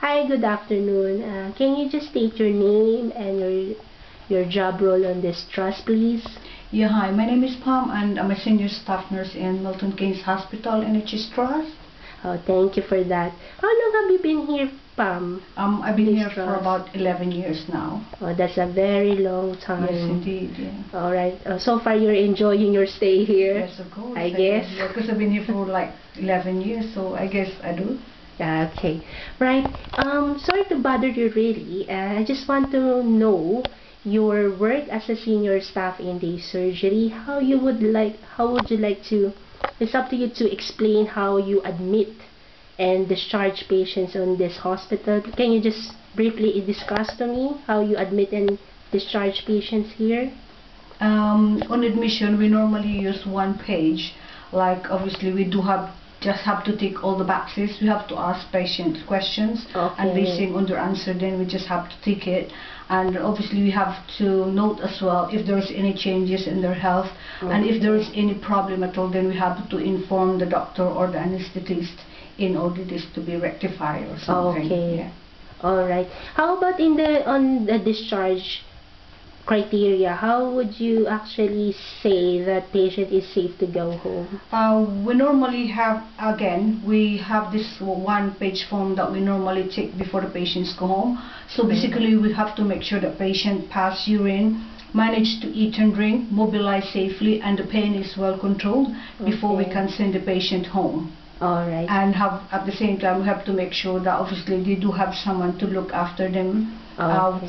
Hi, good afternoon. Can you just state your name and your job role on this trust, please? Yeah, hi. My name is Pam, and I'm a senior staff nurse in Milton Keynes Hospital NHS Trust. Oh, thank you for that. How long have you been here, Pam? I've been here for about 11 years now. Oh, that's a very long time. Yes, indeed. Yeah. All right. So far, you're enjoying your stay here. Yes, of course. I guess. Yeah, because I've been here for like 11 years, so I guess I do. Okay. Right. Sorry to bother you really. I just want to know your work as a senior staff in day surgery. How would you like to, it's up to you to explain how you admit and discharge patients on this hospital. Can you just briefly discuss to me how you admit and discharge patients here? On admission, we normally use one page. Like, obviously, we do just have to tick all the boxes. We have to ask patients questions, and basing on their answer, then we just have to tick it. And obviously we have to note as well if there's any changes in their health, and if there is any problem at all, then we have to inform the doctor or the anesthetist in order this to be rectified or something. Okay. Yeah. All right. How about on the discharge criteria? How would you actually say that patient is safe to go home? We normally have, again, we have this one-page form that we normally take before the patients go home. So basically we have to make sure the patient pass urine, manage to eat and drink, mobilize safely, and the pain is well controlled before we can send the patient home. All right. And at the same time we have to make sure that obviously they do have someone to look after them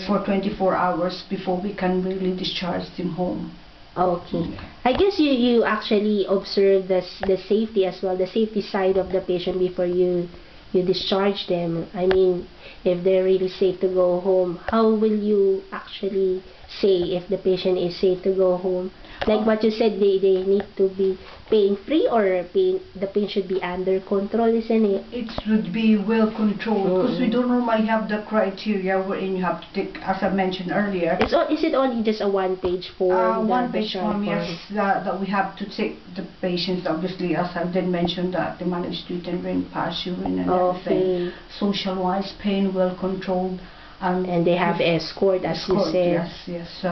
for 24 hours before we can really discharge them home. Okay. I guess you actually observe the safety as well, the safety side of the patient before you discharge them. I mean, if they're really safe to go home, how will you actually say if the patient is safe to go home? Like what you said, they need to be pain-free, or the pain should be under control, isn't it? It should be well controlled, because we don't normally have the criteria wherein you have to take, as I mentioned earlier. Is it only just a one-page form? One-page form, yes, that we have to take the patients, obviously, as I did mention, that they manage to eat and drink, pass urine and everything. Social-wise, pain well controlled. And they have escort, as you said. Yes.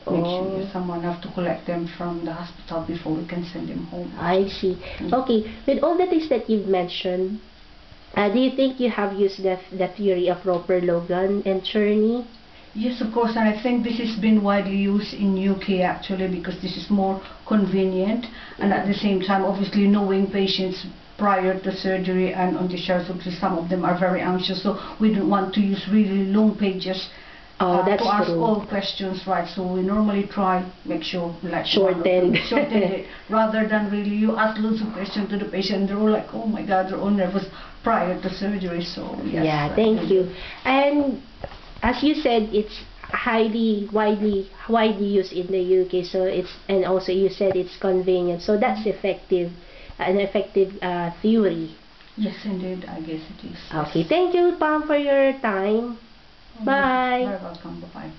Make sure someone have to collect them from the hospital before we can send them home. I see. Okay, with all the things that you've mentioned, do you think you have used the theory of Roper-Logan and Cherney? Yes, of course, and I think this has been widely used in UK actually, because this is more convenient, and at the same time, obviously, knowing patients prior to surgery and on discharge, obviously some of them are very anxious, so we don't want to use really long pages to ask all questions, right? So we normally try make sure like shorten it, rather than really you ask loads of questions to the patient. They're all like, oh my God, they're all nervous prior to surgery. So yes, yeah, thank you. And as you said, it's widely used in the UK. So and also you said it's convenient. So that's an effective theory. Yes, indeed. I guess it is. Okay, thank you, Pam, for your time. Bye. You're welcome. Bye-bye.